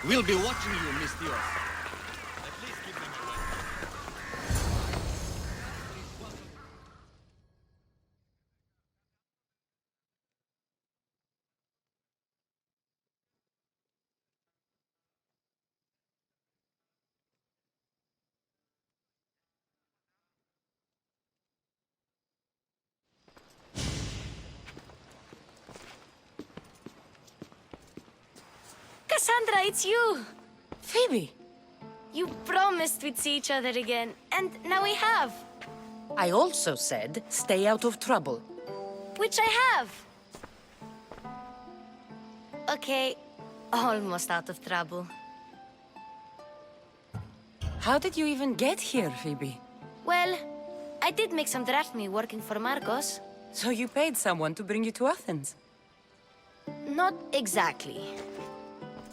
We'll be watching you, Miss Theos. At least give them a rest. Kassandra, it's you! Phoebe! You promised we'd see each other again, and now we have. I also said, stay out of trouble. Which I have. Okay, almost out of trouble. How did you even get here, Phoebe? Well, I did make some drachmae working for Argos. So you paid someone to bring you to Athens? Not exactly.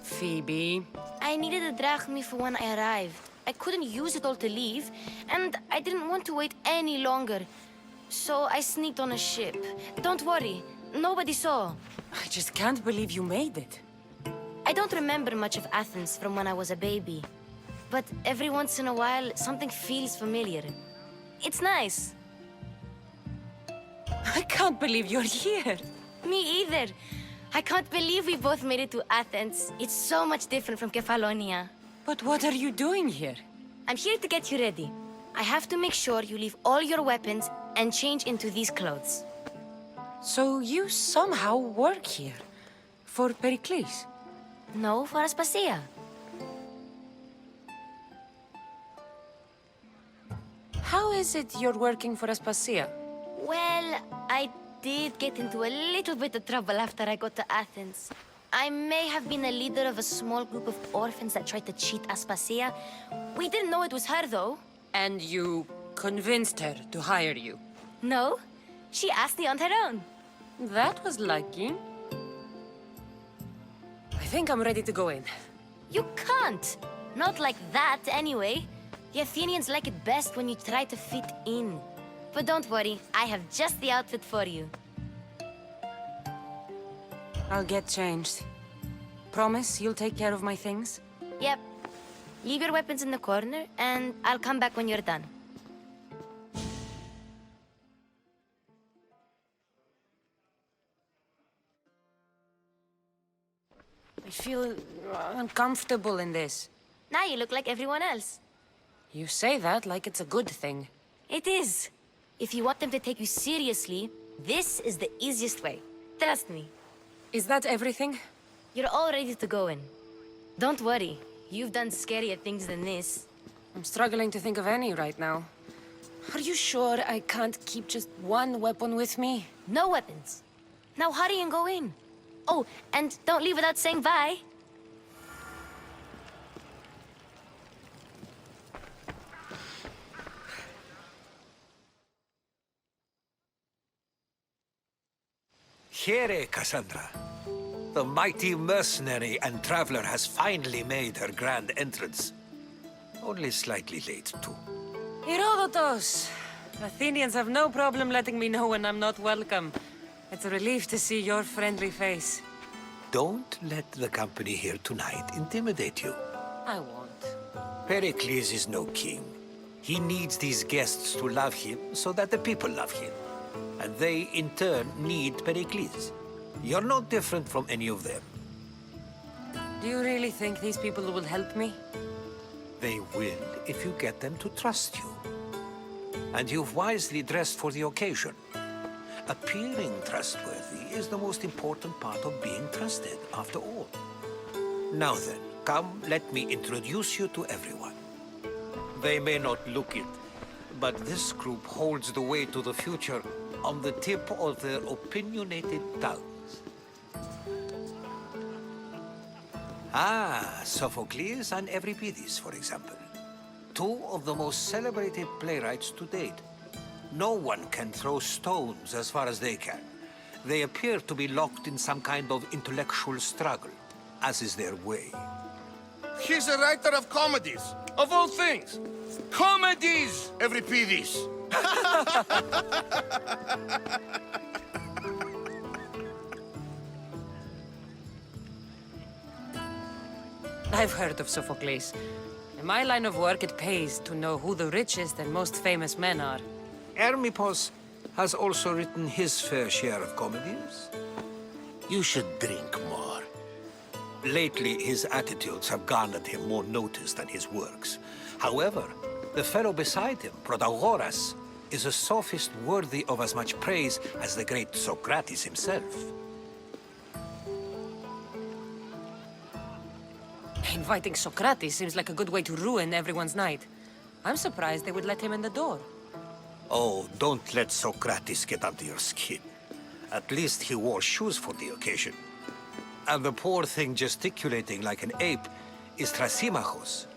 Phoebe... I needed a drachmae for when I arrived. I couldn't use it all to leave, and I didn't want to wait any longer. So I sneaked on a ship. Don't worry, nobody saw. I just can't believe you made it. I don't remember much of Athens from when I was a baby. But every once in a while, something feels familiar. It's nice. I can't believe you're here. Me either. I can't believe we both made it to Athens. It's so much different from Kephallonia. But what are you doing here? I'm here to get you ready. I have to make sure you leave all your weapons and change into these clothes. So you somehow work here? For Perikles? No, for Aspasia. How is it you're working for Aspasia? Well, I did get into a little bit of trouble after I got to Athens. I may have been a leader of a small group of orphans that tried to cheat Aspasia. We didn't know it was her, though. And you convinced her to hire you? No, she asked me on her own. That was lucky. I think I'm ready to go in. You can't. Not like that, anyway. The Athenians like it best when you try to fit in. But don't worry, I have just the outfit for you. I'll get changed. Promise you'll take care of my things? Yep. Leave your weapons in the corner, and I'll come back when you're done. I feel uncomfortable in this. Now you look like everyone else. You say that like it's a good thing. It is. If you want them to take you seriously, this is the easiest way. Trust me. Is that everything? You're all ready to go in. Don't worry. You've done scarier things than this. I'm struggling to think of any right now. Are you sure I can't keep just one weapon with me? No weapons. Now hurry and go in. Oh, and don't leave without saying bye. Here, Kassandra. The mighty mercenary and traveler has finally made her grand entrance. Only slightly late, too. Herodotos! Athenians have no problem letting me know when I'm not welcome. It's a relief to see your friendly face. Don't let the company here tonight intimidate you. I won't. Pericles is no king. He needs these guests to love him so that the people love him. And they, in turn, need Pericles. You're no different from any of them. Do you really think these people will help me? They will if you get them to trust you. And you've wisely dressed for the occasion. Appearing trustworthy is the most important part of being trusted, after all. Now then, come, let me introduce you to everyone. They may not look it, but this group holds the way to the future on the tip of their opinionated tongues. Ah, Sophokles and Euripides, for example. Two of the most celebrated playwrights to date. No one can throw stones as far as they can. They appear to be locked in some kind of intellectual struggle, as is their way. He's a writer of comedies, of all things. Comedies, Euripides. I've heard of Sophokles. In my line of work, it pays to know who the richest and most famous men are. Hermippos has also written his fair share of comedies. You should drink more. Lately, his attitudes have garnered him more notice than his works. However, the fellow beside him, Portagoras, is a sophist worthy of as much praise as the great Sokrates himself. Inviting Sokrates seems like a good way to ruin everyone's night. I'm surprised they would let him in the door. Oh, don't let Sokrates get under your skin. At least he wore shoes for the occasion. And the poor thing gesticulating like an ape is Thrasymachos.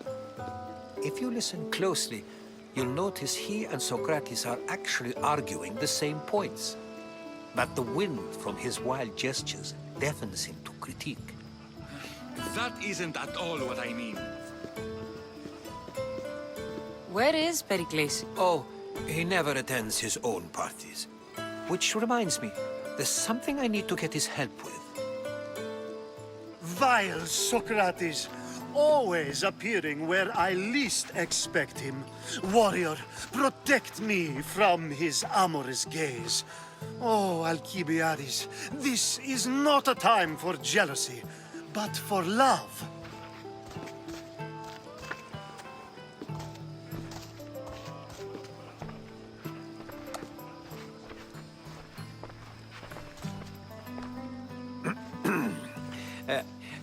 If you listen closely, you'll notice he and Sokrates are actually arguing the same points. But the wind from his wild gestures deafens him to critique. That isn't at all what I mean. Where is Perikles? Oh, he never attends his own parties. Which reminds me, there's something I need to get his help with. Vile Socrates, always appearing where I least expect him. Warrior, protect me from his amorous gaze. Oh, Alkibiades, this is not a time for jealousy, but for love.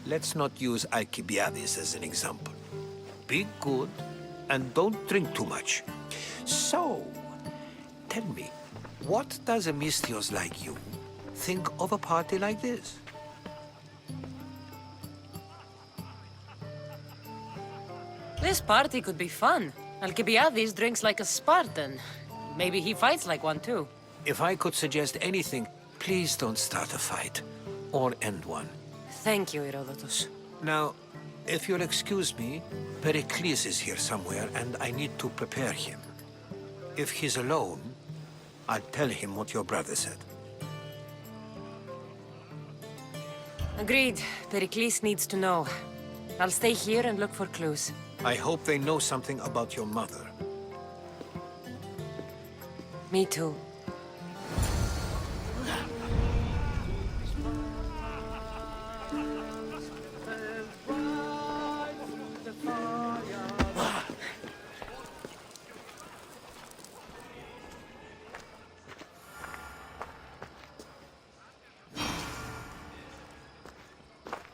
Let's not use Alkibiades as an example. Be good and don't drink too much. So, tell me, what does a Mystios like you think of a party like this? This party could be fun. Alkibiades drinks like a Spartan. Maybe he fights like one too. If I could suggest anything, please don't start a fight or end one. Thank you, Herodotos. Now, if you'll excuse me, Perikles is here somewhere and I need to prepare him. If he's alone, I'll tell him what your brother said. Agreed. Perikles needs to know. I'll stay here and look for clues. I hope they know something about your mother. Me too.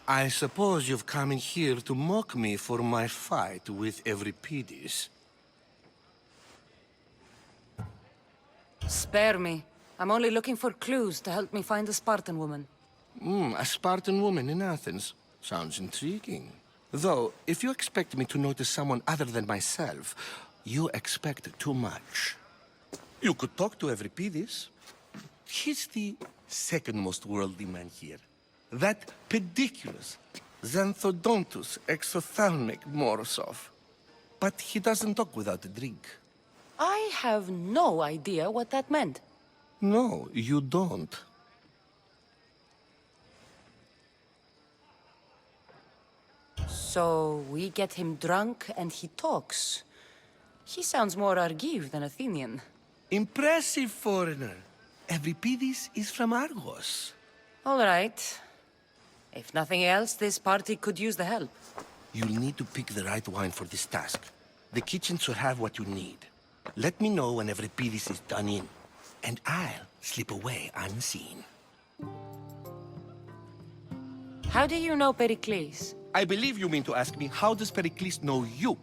I suppose you've come in here to mock me for my fight with Euripides. Spare me. I'm only looking for clues to help me find a Spartan woman. A Spartan woman in Athens. Sounds intriguing. Though, if you expect me to notice someone other than myself, you expect too much. You could talk to Euripides. He's the second most worldly man here. That pediculous, xanthodontus exophthalmic Morosov. But he doesn't talk without a drink. I have no idea what that meant. No, you don't. So we get him drunk and he talks. He sounds more Argive than Athenian. Impressive, foreigner. Euripides is from Argos. All right. If nothing else, this party could use the help. You'll need to pick the right wine for this task. The kitchen should have what you need. Let me know when Euripides is done in, and I'll slip away unseen. How do you know Perikles? I believe you mean to ask me, how does Pericles know you?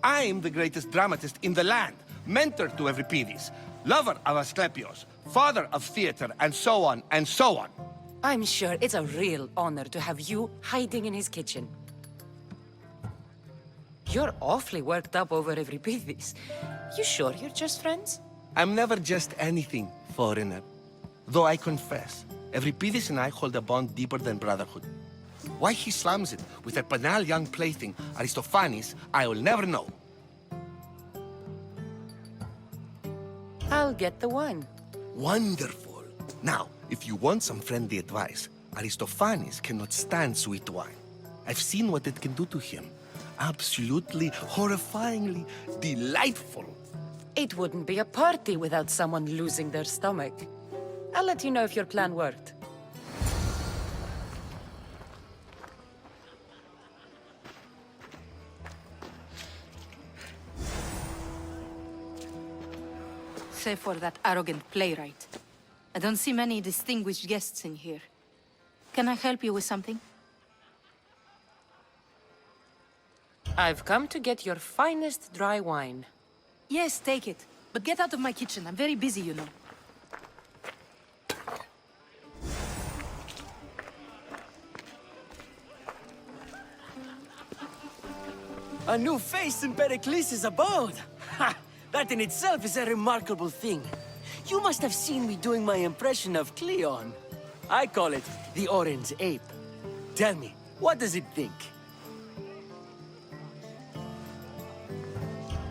I'm the greatest dramatist in the land, mentor to Euripides, lover of Asclepios, father of theater, and so on, and so on. I'm sure it's a real honor to have you hiding in his kitchen. You're awfully worked up over Euripides. You sure you're just friends? I'm never just anything, foreigner. Though I confess, Euripides and I hold a bond deeper than brotherhood. Why he slams it with a banal young plaything, Aristophanes, I will never know. I'll get the wine. Wonderful. Now, if you want some friendly advice, Aristophanes cannot stand sweet wine. I've seen what it can do to him. Absolutely, horrifyingly delightful. It wouldn't be a party without someone losing their stomach. I'll let you know if your plan worked. Save for that arrogant playwright. I don't see many distinguished guests in here. Can I help you with something? I've come to get your finest dry wine. Yes, take it. But get out of my kitchen. I'm very busy, you know. A new face in Perikles' abode! Ha! That in itself is a remarkable thing. You must have seen me doing my impression of Cleon. I call it the Orange Ape. Tell me, what does it think?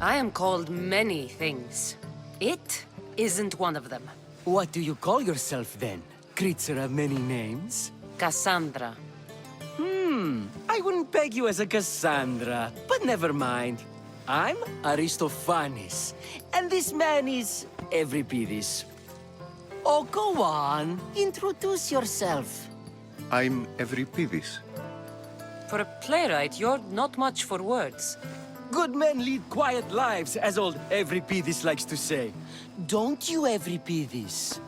I am called many things. It isn't one of them. What do you call yourself then? Creature of many names? Kassandra. I wouldn't peg you as a Kassandra, but never mind. I'm Aristophanes, and this man is Euripides. Oh, go on. Introduce yourself. I'm Euripides. For a playwright, you're not much for words. Good men lead quiet lives, as old Euripides likes to say. Don't you, Euripides?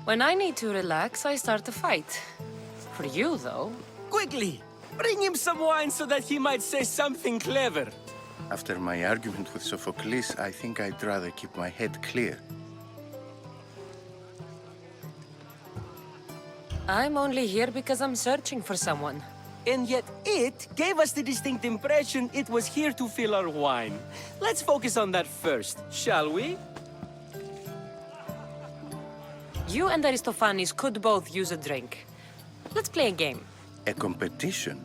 When I need to relax, I start a fight. For you, though. Quickly! Bring him some wine so that he might say something clever. After my argument with Sophokles, I think I'd rather keep my head clear. I'm only here because I'm searching for someone. And yet it gave us the distinct impression it was here to fill our wine. Let's focus on that first, shall we? You and Aristophanes could both use a drink. Let's play a game. A competition?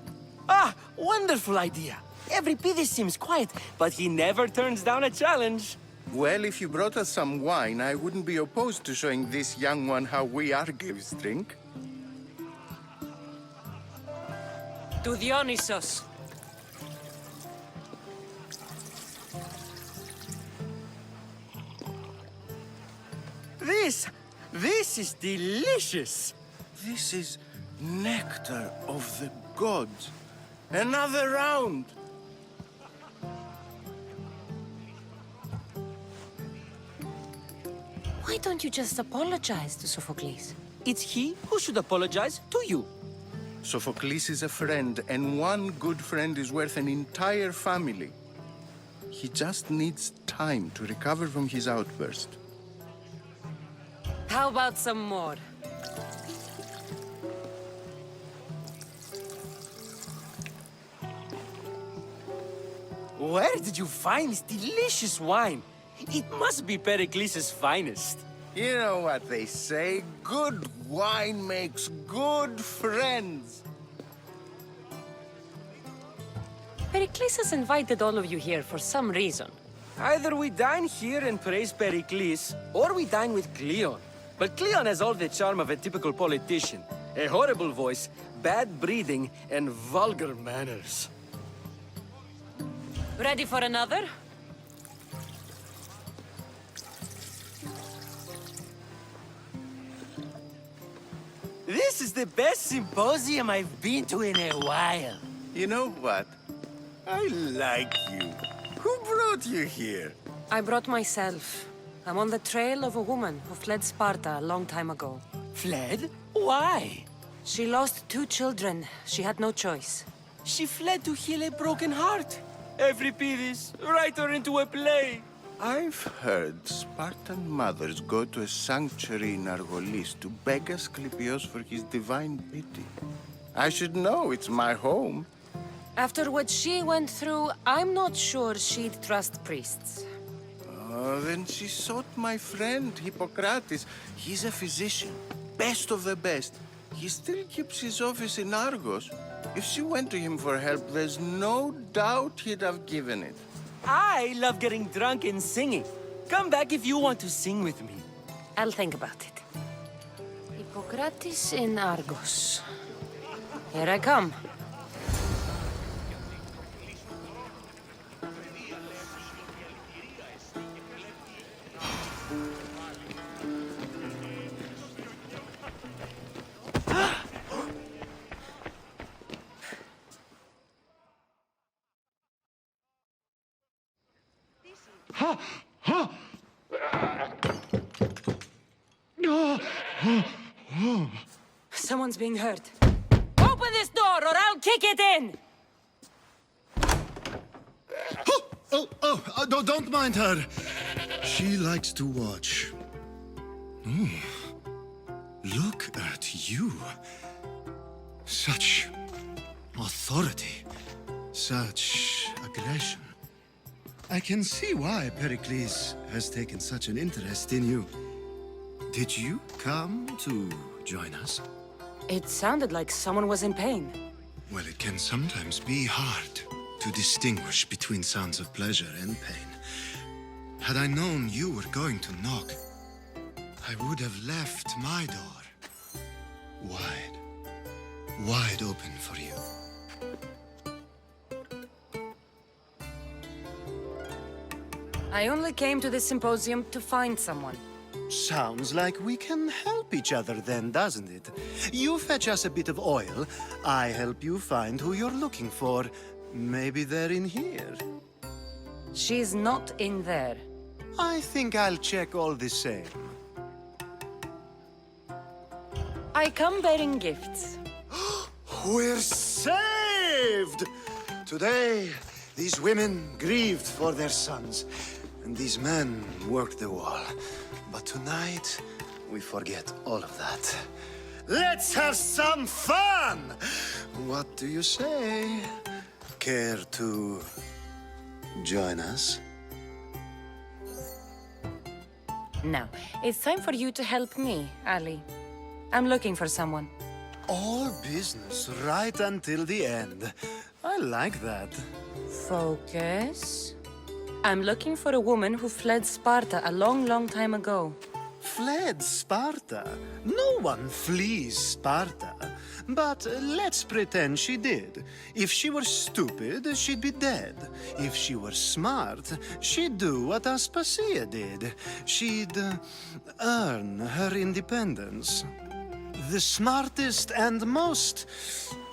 Ah, wonderful idea. Euripides seems quiet, but he never turns down a challenge. Well, if you brought us some wine, I wouldn't be opposed to showing this young one how we Argives drink. To Dionysos. This is delicious. This is nectar of the gods. Another round! Why don't you just apologize to Sophokles? It's he who should apologize to you. Sophokles is a friend, and one good friend is worth an entire family. He just needs time to recover from his outburst. How about some more? Where did you find this delicious wine? It must be Perikles' finest. You know what they say, good wine makes good friends. Perikles has invited all of you here for some reason. Either we dine here and praise Perikles, or we dine with Cleon. But Cleon has all the charm of a typical politician. A horrible voice, bad breeding, and vulgar manners. Ready for another? This is the best symposium I've been to in a while. You know what? I like you. Who brought you here? I brought myself. I'm on the trail of a woman who fled Sparta a long time ago. Fled? Why? She lost 2 children. She had no choice. She fled to heal a broken heart. Euripides, write her into a play. I've heard Spartan mothers go to a sanctuary in Argos to beg Asclepios for his divine pity. I should know, it's my home. After what she went through, I'm not sure she'd trust priests. Oh, then she sought my friend, Hippokrates. He's a physician, best of the best. He still keeps his office in Argos. If she went to him for help, there's no doubt he'd have given it. I love getting drunk and singing. Come back if you want to sing with me. I'll think about it. Hippokrates in Argos. Here I come. Someone's being hurt. Open this door or I'll kick it in! Don't mind her. She likes to watch. Look at you. Such authority. Such aggression. I can see why Perikles has taken such an interest in you. Did you come to join us? It sounded like someone was in pain. Well, it can sometimes be hard to distinguish between sounds of pleasure and pain. Had I known you were going to knock, I would have left my door wide open for you. I only came to this symposium to find someone. Sounds like we can help each other then, doesn't it? You fetch us a bit of oil, I help you find who you're looking for. Maybe they're in here. She's not in there. I think I'll check all the same. I come bearing gifts. We're saved! Today, these women grieved for their sons, and these men worked the wall. But tonight, we forget all of that. Let's have some fun! What do you say? Care to join us? Now, it's time for you to help me, Ali. I'm looking for someone. All business right until the end. I like that. Focus. I'm looking for a woman who fled Sparta a long time ago. Fled Sparta? No one flees Sparta. But let's pretend she did. If she were stupid, she'd be dead. If she were smart, she'd do what Aspasia did. She'd earn her independence. The smartest and most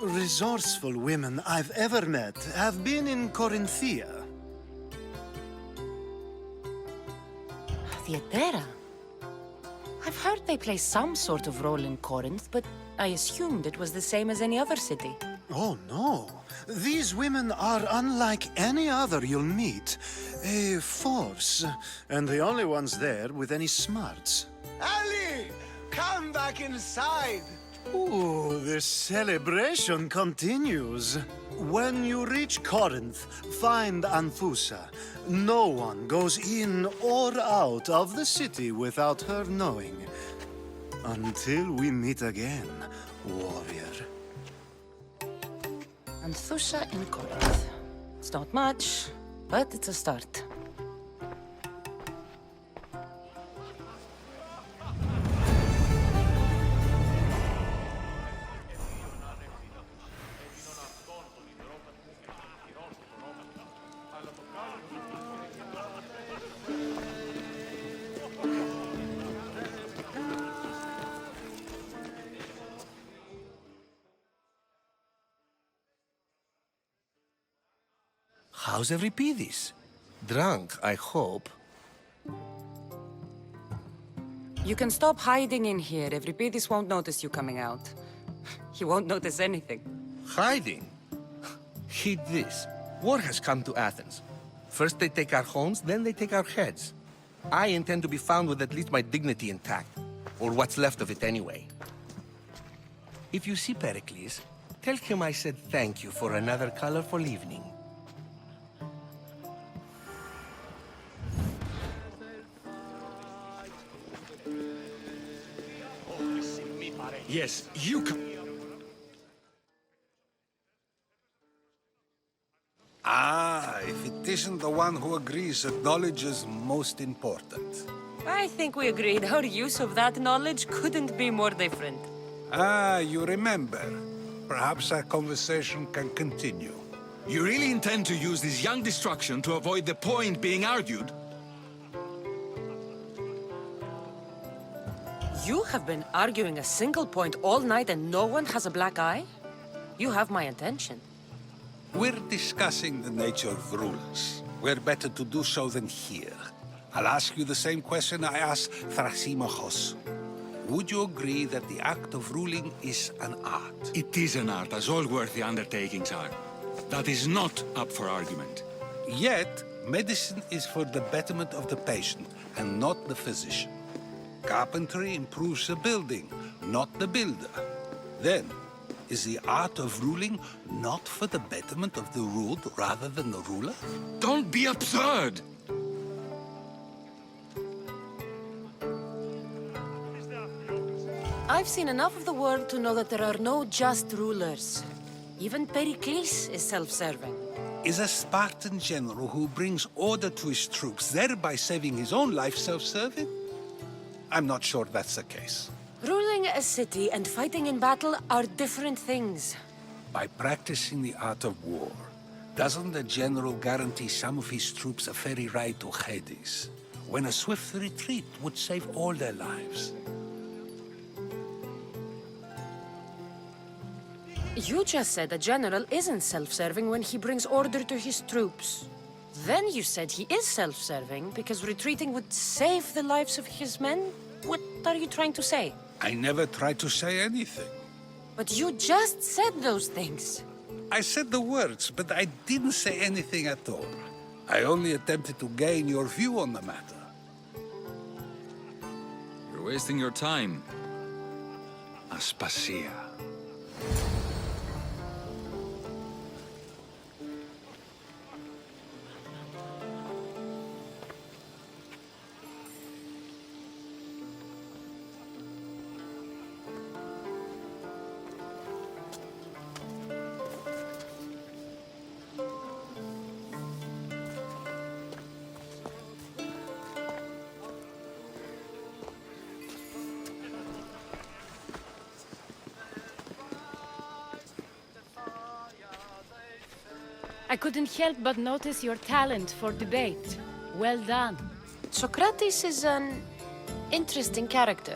resourceful women I've ever met have been in Corinthia. Theatera? I've heard they play some sort of role in Corinth, but I assumed it was the same as any other city. Oh, no. These women are unlike any other you'll meet. A force, and the only ones there with any smarts. Ali! Come back inside! Ooh, the celebration continues. When you reach Corinth, find Anthousa. No one goes in or out of the city without her knowing. Until we meet again, warrior. Anthousa in Corinth. It's not much, but it's a start. How's Euripides? Drunk, I hope. You can stop hiding in here. Euripides won't notice you coming out. He won't notice anything. Hiding? Heed this. War has come to Athens. First they take our homes, then they take our heads. I intend to be found with at least my dignity intact. Or what's left of it anyway. If you see Perikles, tell him I said thank you for another colorful evening. Yes, you come. Ah, if it isn't the one who agrees that knowledge is most important. I think we agreed our use of that knowledge couldn't be more different. Ah, you remember. perhaps our conversation can continue. You really intend to use this young destruction to avoid the point being argued? You have been arguing a single point all night and no one has a black eye? You have my attention. We're discussing the nature of rulers. Where better to do so than here? I'll ask you the same question I asked Thrasymachos. Would you agree that the act of ruling is an art? It is an art, as all worthy undertakings are. That is not up for argument. Yet, medicine is for the betterment of the patient, and not the physician. Carpentry improves the building, not the builder. Then, is the art of ruling not for the betterment of the ruled rather than the ruler? Don't be absurd! I've seen enough of the world to know that there are no just rulers. Even Perikles is self-serving. Is a Spartan general who brings order to his troops, thereby saving his own life, self-serving? I'm not sure that's the case. Ruling a city and fighting in battle are different things. By practicing the art of war, doesn't the general guarantee some of his troops a ferry ride to Hades, when a swift retreat would save all their lives? You just said a general isn't self-serving when he brings order to his troops. Then you said he is self-serving because retreating would save the lives of his men? What are you trying to say? I never tried to say anything. But you just said those things. I said the words, but I didn't say anything at all. I only attempted to gain your view on the matter. You're wasting your time. Aspasia. I couldn't help but notice your talent for debate. Well done. Sokrates is an interesting character.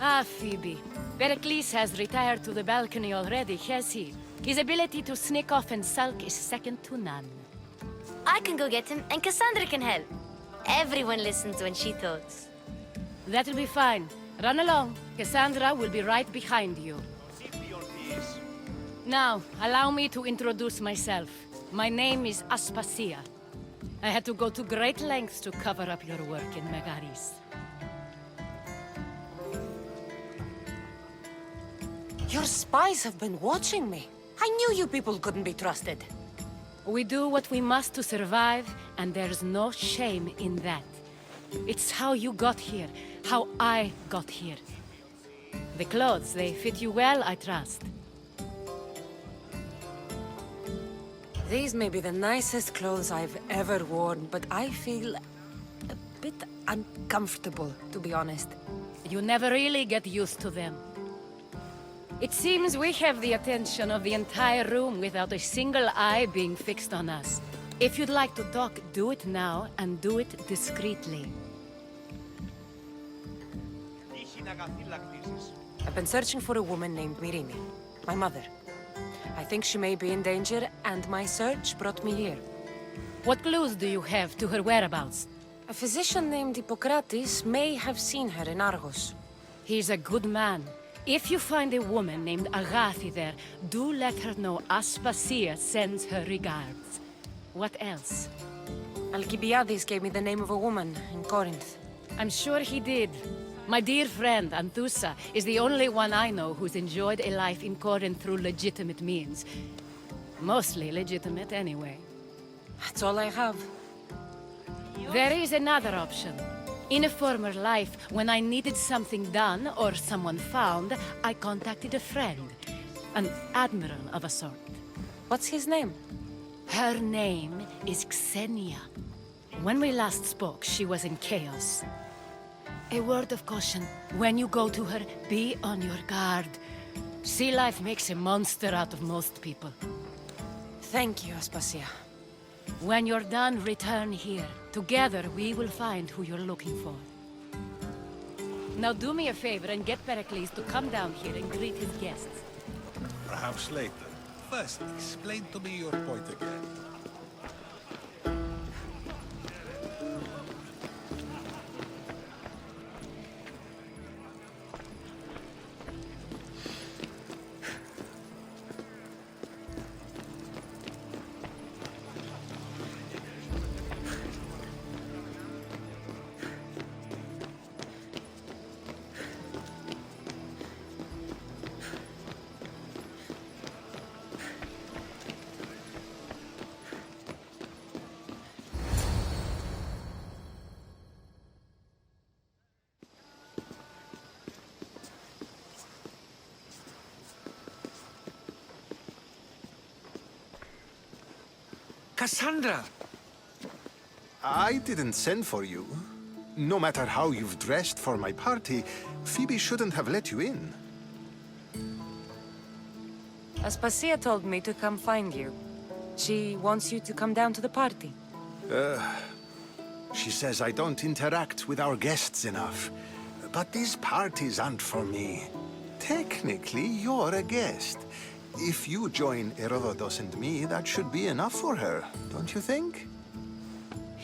Ah, Phoebe. Pericles has retired to the balcony already, has he? His ability to sneak off and sulk is second to none. I can go get him, and Kassandra can help. Everyone listens when she talks. That'll be fine. Run along. Kassandra will be right behind you. Now, allow me to introduce myself. My name is Aspasia. I had to go to great lengths to cover up your work in Megaris. Your spies have been watching me. I knew you people couldn't be trusted. We do what we must to survive, and there's no shame in that. It's how you got here, how I got here. The clothes, they fit you well, I trust. These may be the nicest clothes I've ever worn, but I feel a bit uncomfortable, to be honest. You never really get used to them. It seems we have the attention of the entire room without a single eye being fixed on us. If you'd like to talk, do it now, and do it discreetly. I've been searching for a woman named Myrrine, my mother. I think she may be in danger, and my search brought me here. What clues do you have to her whereabouts? A physician named Hippokrates may have seen her in Argos. He's a good man. If you find a woman named Agathi there, do let her know Aspasia sends her regards. What else? Alkibiades gave me the name of a woman in Korinth. I'm sure he did. My dear friend, Anthousa, is the only one I know who's enjoyed a life in Corinth through legitimate means. Mostly legitimate, anyway. That's all I have. There is another option. In a former life, when I needed something done or someone found, I contacted a friend. An admiral of a sort. What's his name? Her name is Xenia. When we last spoke, she was in Keos. A word of caution. When you go to her, be on your guard. Sea life makes a monster out of most people. Thank you, Aspasia. When you're done, return here. Together, we will find who you're looking for. Now do me a favor and get Perikles to come down here and greet his guests. Perhaps later. First, explain to me your point again. Kassandra! I didn't send for you. No matter how you've dressed for my party, Phoebe shouldn't have let you in. Aspasia told me to come find you. She wants you to come down to the party. She says I don't interact with our guests enough. But these parties aren't for me. Technically, you're a guest. If you join Herodotos and me, that should be enough for her, don't you think?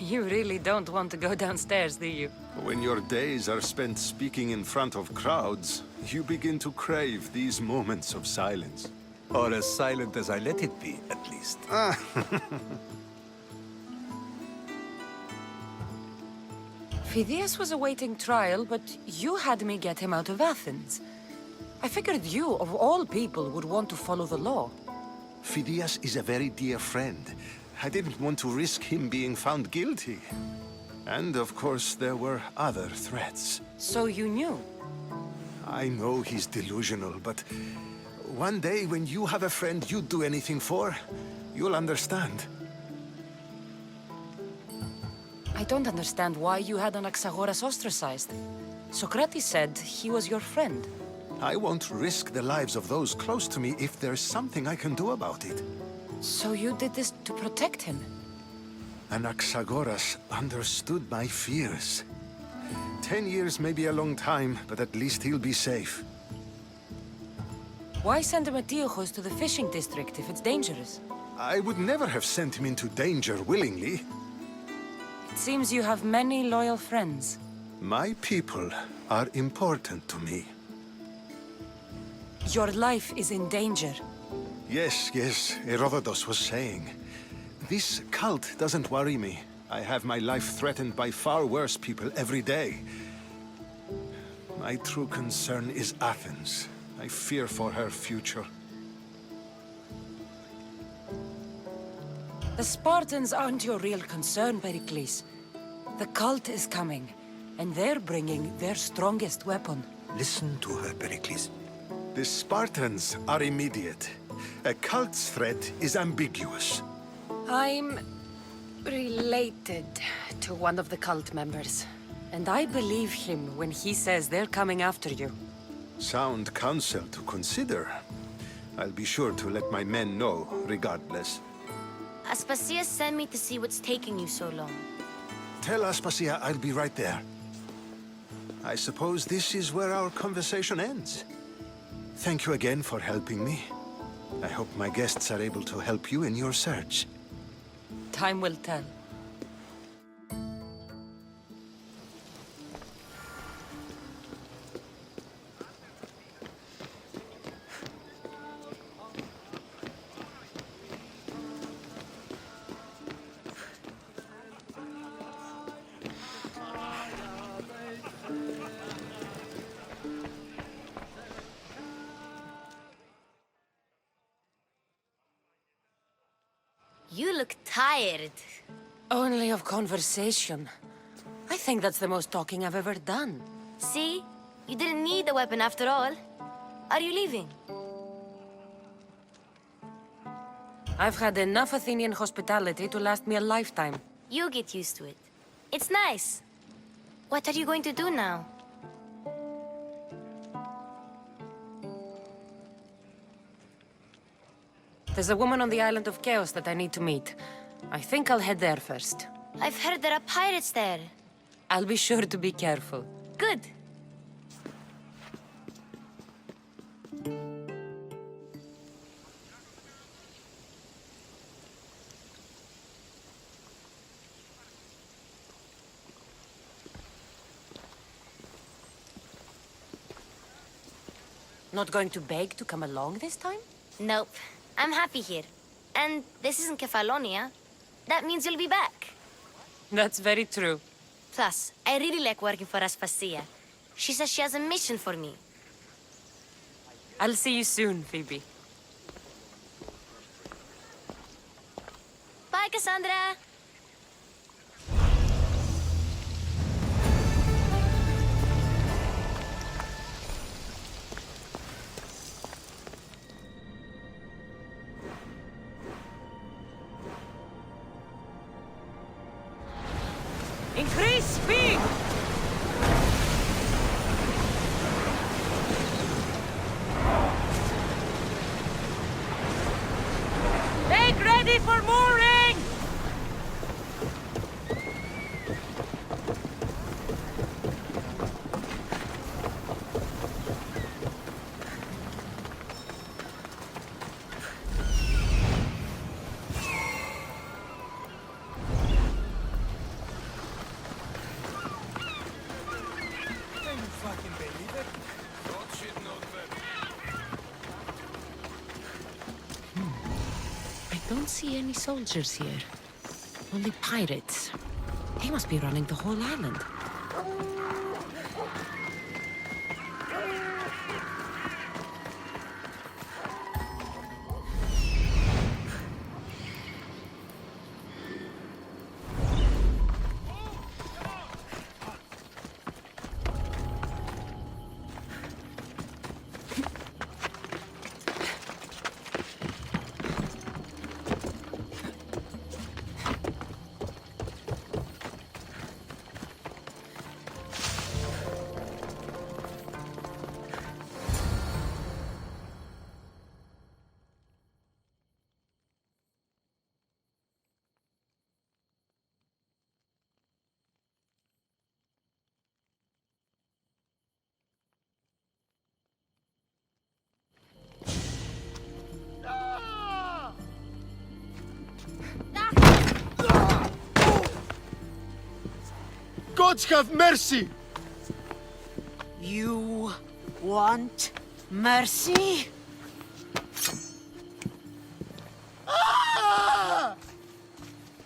You really don't want to go downstairs, do you? When your days are spent speaking in front of crowds, you begin to crave these moments of silence. Or as silent as I let it be, at least. Phidias was awaiting trial, but you had me get him out of Athens. I figured you, of all people, would want to follow the law. Phidias is a very dear friend. I didn't want to risk him being found guilty. And of course, there were other threats. So you knew? I know he's delusional, but one day when you have a friend you'd do anything for, you'll understand. I don't understand why you had Anaxagoras ostracized. Sokrates said he was your friend. I won't risk the lives of those close to me if there's something I can do about it. So you did this to protect him? Anaxagoras understood my fears. 10 years may be a long time, but at least he'll be safe. Why send Metiochos to the fishing district if it's dangerous? I would never have sent him into danger willingly. It seems you have many loyal friends. My people are important to me. Your life is in danger. Yes, Herodotos was saying. This cult doesn't worry me. I have my life threatened by far worse people every day. My true concern is Athens. I fear for her future. The Spartans aren't your real concern, Perikles. The cult is coming, and they're bringing their strongest weapon. Listen to her, Perikles. The Spartans are immediate. A cult's threat is ambiguous. I'm related to one of the cult members, and I believe him when he says they're coming after you. Sound counsel to consider. I'll be sure to let my men know, regardless. Aspasia sent me to see what's taking you so long. Tell Aspasia I'll be right there. I suppose this is where our conversation ends. Thank you again for helping me. I hope my guests are able to help you in your search. Time will tell. You look tired. Only of conversation. I think that's the most talking I've ever done. See? You didn't need the weapon after all. Are you leaving? I've had enough Athenian hospitality to last me a lifetime. You get used to it. It's nice. What are you going to do now? There's a woman on the island of Keos that I need to meet. I think I'll head there first. I've heard there are pirates there. I'll be sure to be careful. Good. Not going to beg to come along this time? Nope. I'm happy here. And this isn't Kephallonia. That means you'll be back. That's very true. Plus, I really like working for Aspasia. She says she has a mission for me. I'll see you soon, Phoebe. Bye, Kassandra! Increase speed! Make ready for mooring! I don't see any soldiers here. Only pirates. They must be running the whole island. Gods have mercy! You want mercy?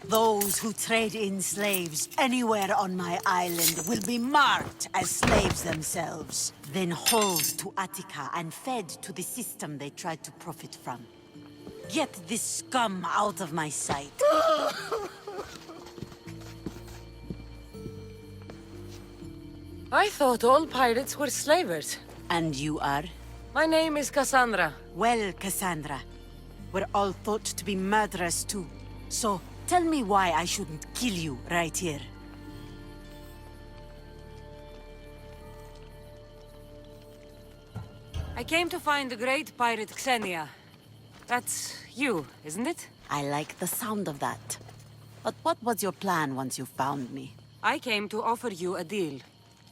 Those who trade in slaves anywhere on my island will be marked as slaves themselves, then hauled to Attica and fed to the system they tried to profit from. Get this scum out of my sight. I thought all pirates were slavers. And you are? My name is Kassandra. Well, Kassandra, we're all thought to be murderers too. So, tell me why I shouldn't kill you right here. I came to find the great pirate Xenia. That's you, isn't it? I like the sound of that. But what was your plan once you found me? I came to offer you a deal.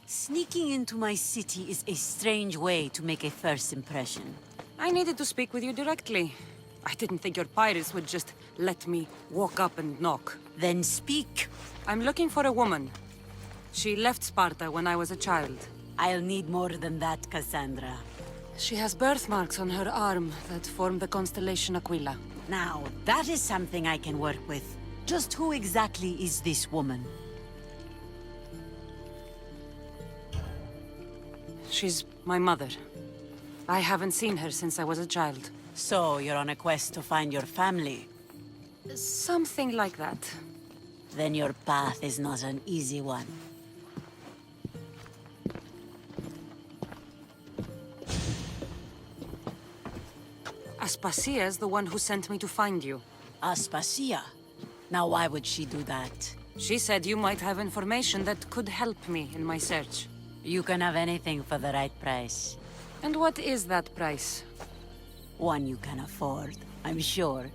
Sneaking into my city is a strange way to make a first impression. I needed to speak with you directly. I didn't think your pirates would just let me walk up and knock. Then speak. I'm looking for a woman. She left Sparta when I was a child. I'll need more than that, Kassandra. She has birthmarks on her arm that form the constellation Aquila. Now, that is something I can work with. Just who exactly is this woman? She's my mother. I haven't seen her since I was a child. So, you're on a quest to find your family? Something like that. Then your path is not an easy one. Aspasia's the one who sent me to find you. Aspasia? Now why would she do that? She said you might have information that could help me in my search. You can have anything for the right price. And what is that price? One you can afford. I'm sure.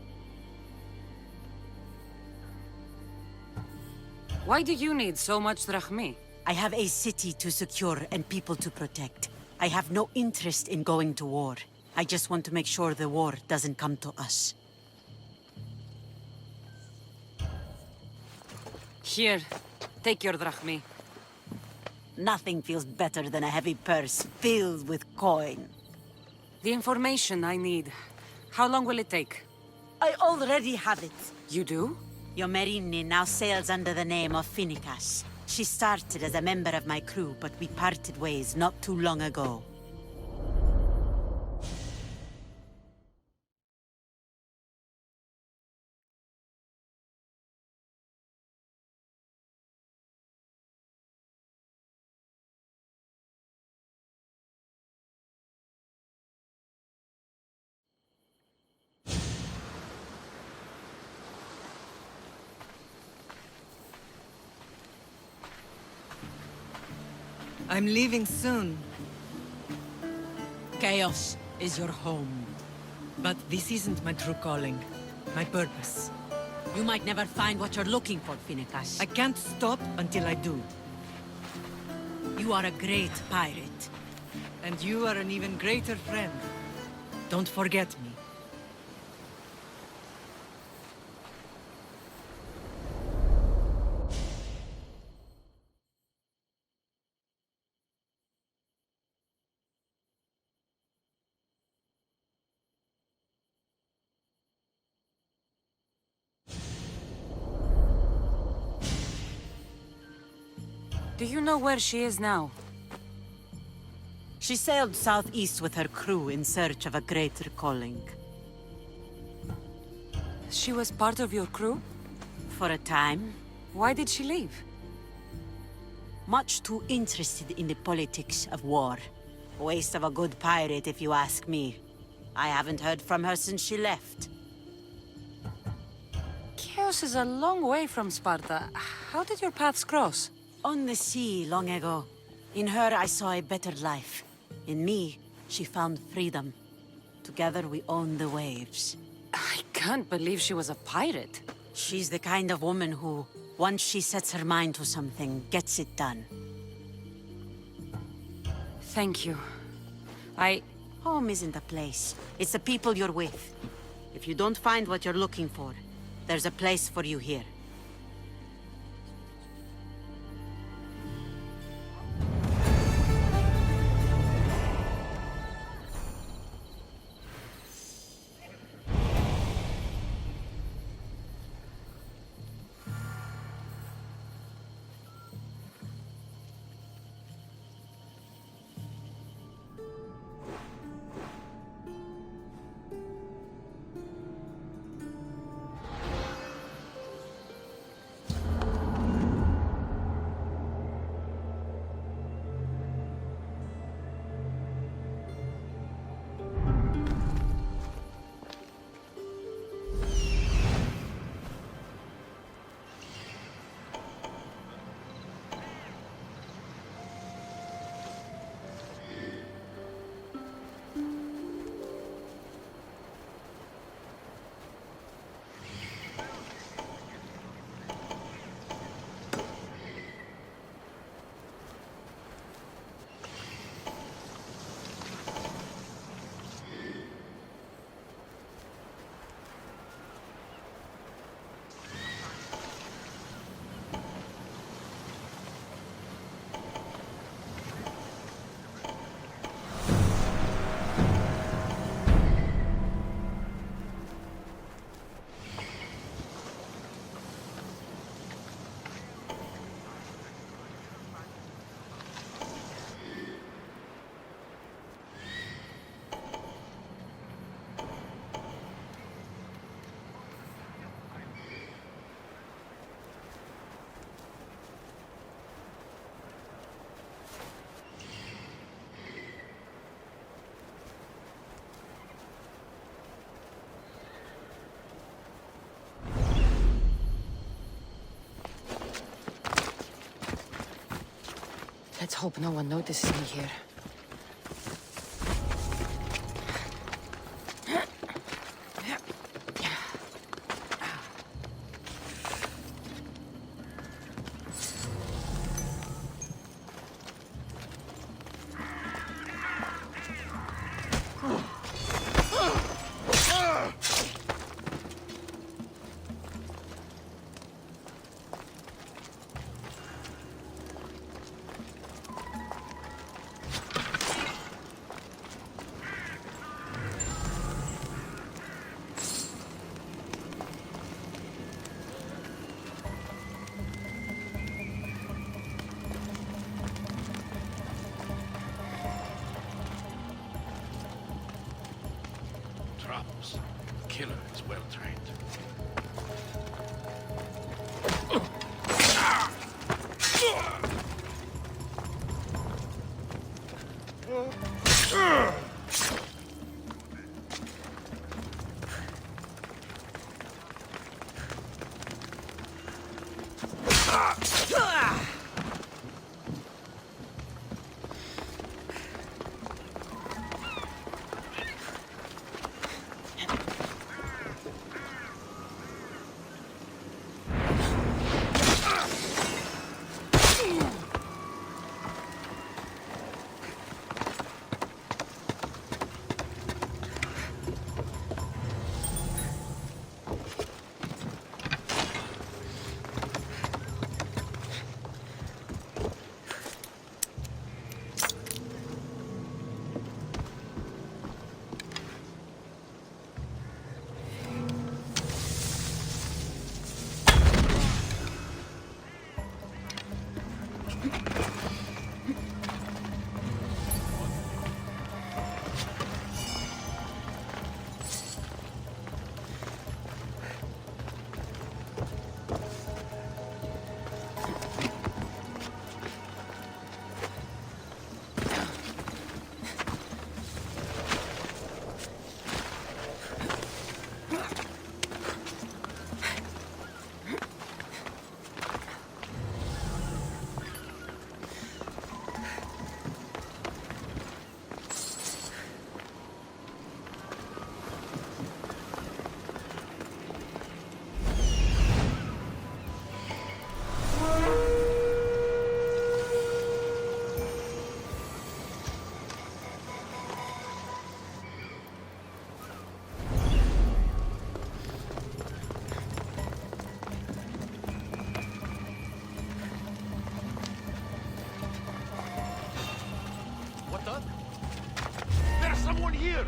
Why do you need so much drachmae? I have a city to secure and people to protect. I have no interest in going to war. I just want to make sure the war doesn't come to us. Here, take your drachmae. Nothing feels better than a heavy purse filled with coin. The information I need. How long will it take? I already have it. You do? Your Myrrine now sails under the name of Phiobe. She started as a member of my crew, but we parted ways not too long ago. I'm leaving soon. Keos is your home. But this isn't my true calling. My purpose. You might never find what you're looking for, Phiobe. I can't stop until I do. You are a great pirate. And you are an even greater friend. Don't forget me. Do you know where she is now? She sailed southeast with her crew in search of a greater calling. She was part of your crew? For a time. Why did she leave? Much too interested in the politics of war. Waste of a good pirate, if you ask me. I haven't heard from her since she left. Keos is a long way from Sparta. How did your paths cross? On the sea, long ago. In her, I saw a better life. In me, she found freedom. Together, we own the waves. I can't believe she was a pirate. She's the kind of woman who, once she sets her mind to something, gets it done. Thank you. Home isn't a place. It's the people you're with. If you don't find what you're looking for, there's a place for you here. Let's hope no one notices me here. troubles. Killer is well trained. Someone here!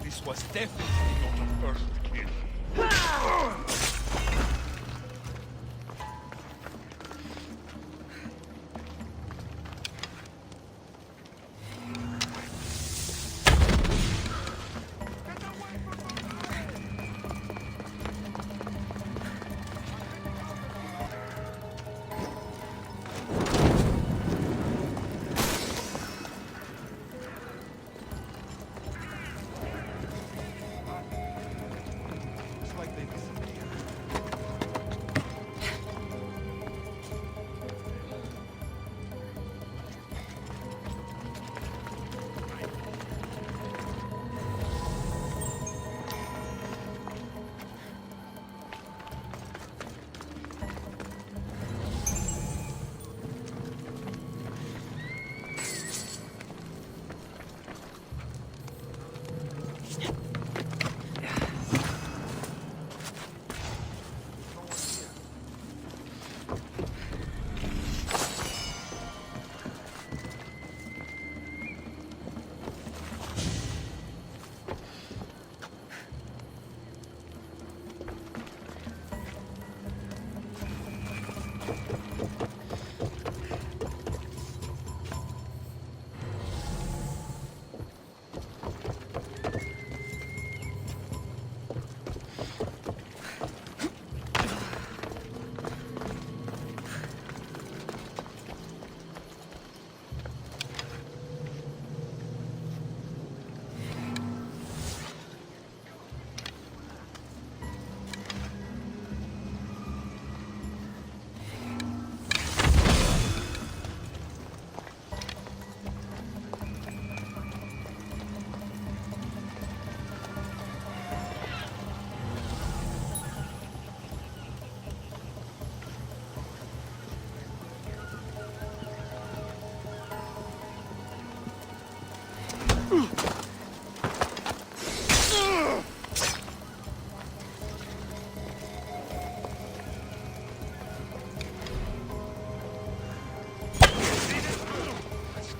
This was definitely not a first kill.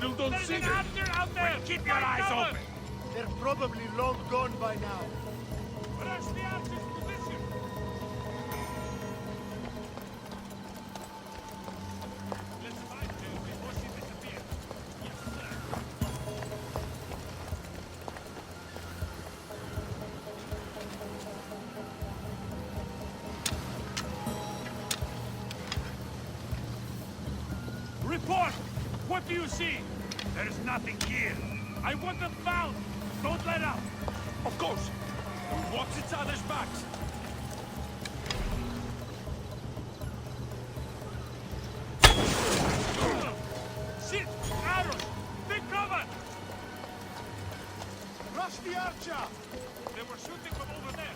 still don't see them. Well, keep your eyes open. They're probably long gone by now. Rush the archer's position. Let's find her before she disappears. Yes, sir. Report! What do you see? There is nothing here. I want them found. Don't let up. Of course. We watch each other's backs. Shit! Arrows! Take cover! Rush the archer! They were shooting from over there.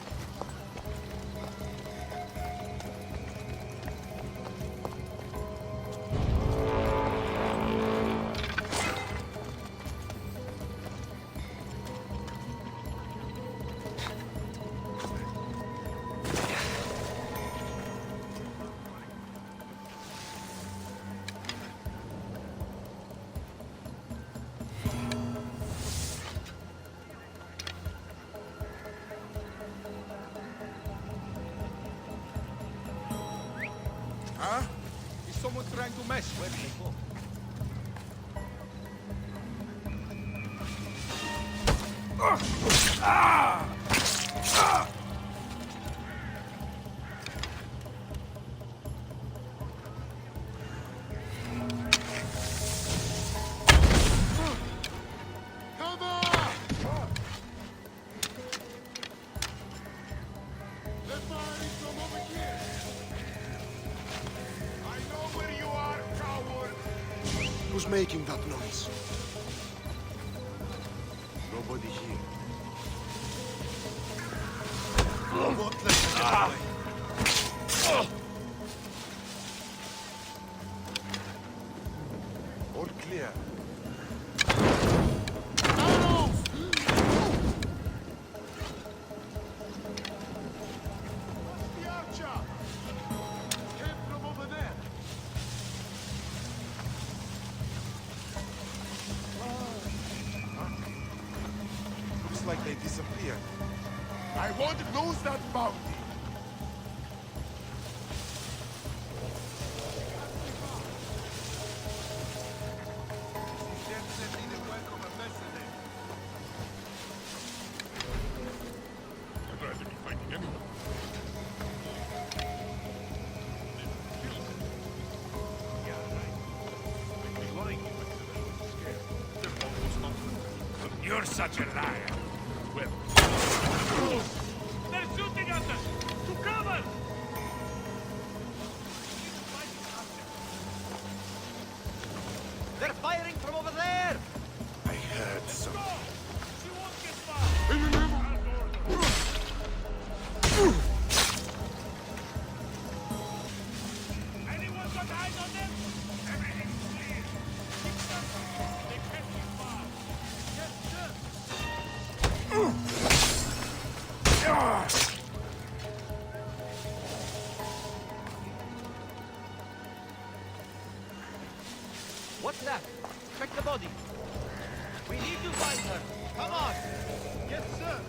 Huh? Is someone trying to mess? Where did they go? Who's making that noise? Nobody here. What let them get away? All clear. The archer! Came from over there. Looks like they disappeared. I won't lose that bounty. I'd rather be fighting anyone. You're such a liar. Well, they're shooting at us! To cover! They're firing from over there! I heard something. She won't get far! Anyone got eyes on them? Everything's clear. Keep searching. They can't be far. Yes, sir. What's that? Check the body. We need to find her. Come on! Yes, sir.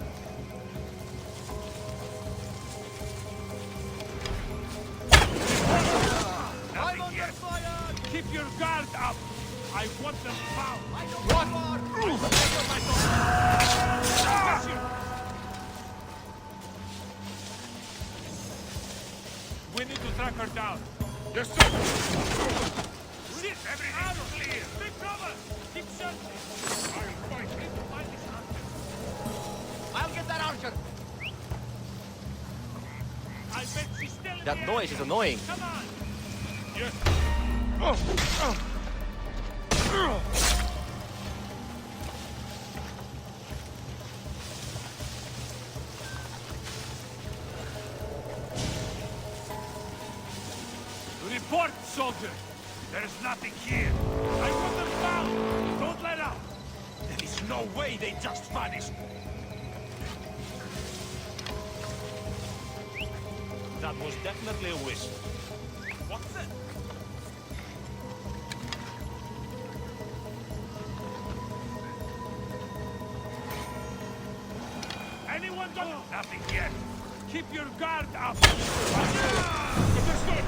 Nothing yet. Keep your guard up. I want them found. I know what? Bless you. We need to track her down. Yes, sir. Shit, everything's clear. Take cover. Keep searching. I'll fight. Need to find this archer. I'll get that archer! I bet she's still in That the noise is annoying. Come on. Yes. Report, soldier. There is nothing here. I want them found. Don't let up. There is no way they just vanished. That was definitely a whistle. What's it? Nothing yet. Keep your guard up. Understood.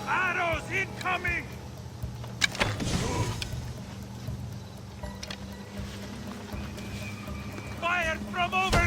Arrows incoming! Fire from over!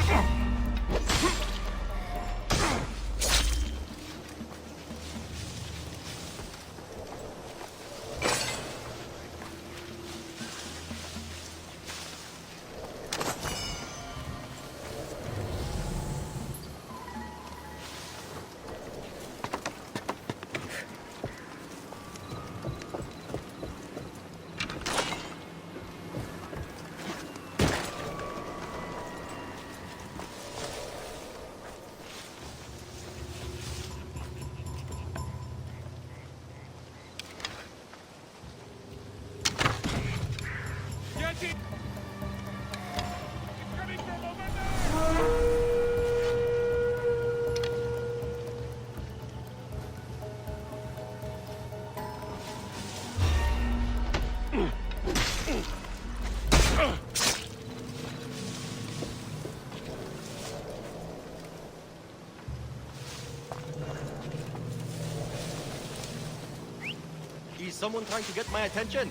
Is someone trying to get my attention?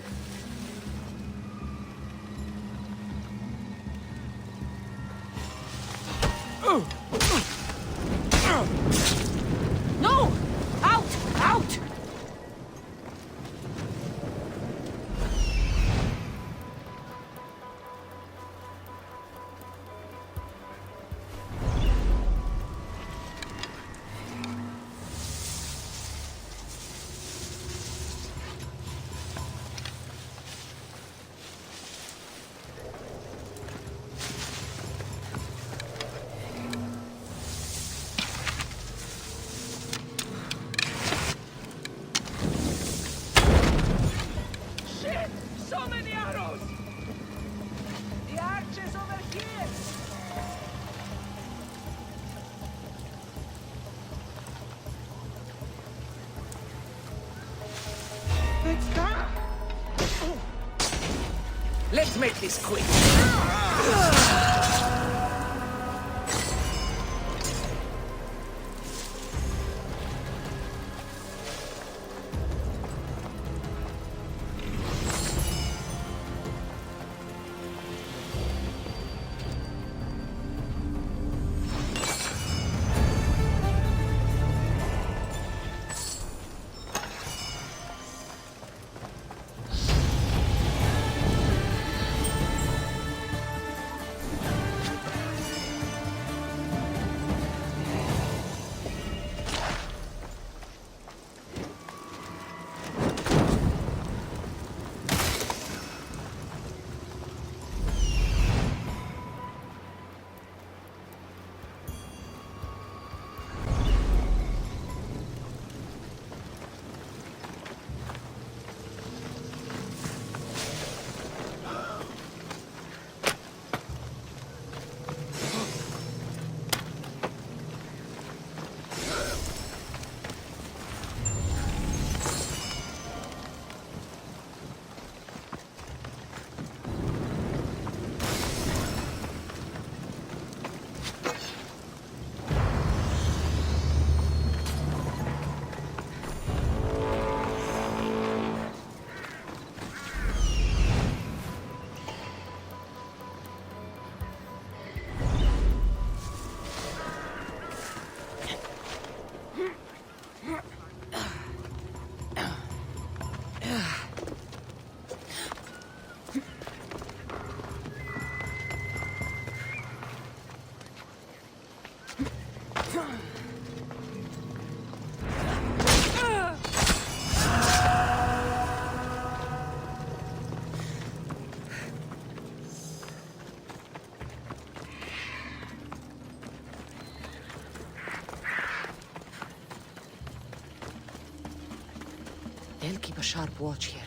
No! Out! Out! Let's make this quick. They'll keep a sharp watch here.